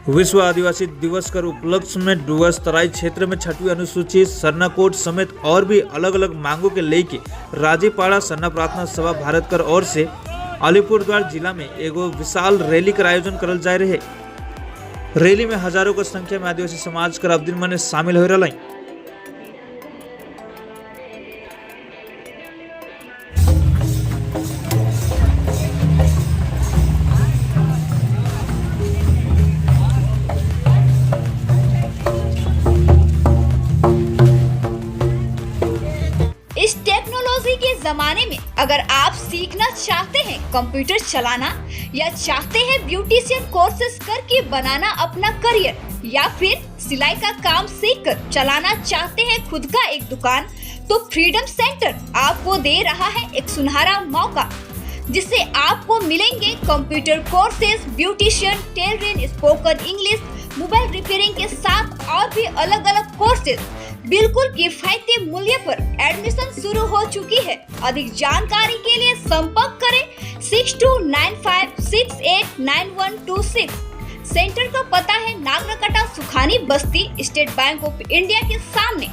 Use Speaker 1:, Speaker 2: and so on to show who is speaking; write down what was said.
Speaker 1: विश्व आदिवासी दिवस कर उपलक्ष्य में डुवर्स तराई क्षेत्र में 6वीं अनुसूचित सरना कोड समेत और भी अलग अलग मांगों के लेके राजीपाड़ा सरना प्रार्थना सभा भारत कर ओर से अलीपुरद्वार जिला में एगो विशाल रैली का आयोजन करल जा रहे। रैली में हजारों की संख्या में आदिवासी समाज कर अब्दुल मने शामिल हो रहा।
Speaker 2: इस टेक्नोलॉजी के जमाने में अगर आप सीखना चाहते हैं कंप्यूटर चलाना या चाहते हैं ब्यूटिशियन कोर्सेज करके बनाना अपना करियर या फिर सिलाई का काम सीखकर चलाना चाहते हैं खुद का एक दुकान, तो फ्रीडम सेंटर आपको दे रहा है एक सुनहरा मौका, जिससे आपको मिलेंगे computer courses, beautician, tailoring, spoken English, mobile repairing के साथ और भी अलग अलग कोर्सेज बिल्कुल किफायती मूल्य पर एडमिशन शुरू हो चुकी है। अधिक जानकारी के लिए संपर्क करें 6295689126। सेंटर का पता है नागरकटा सुखानी बस्ती, स्टेट बैंक ऑफ इंडिया के सामने।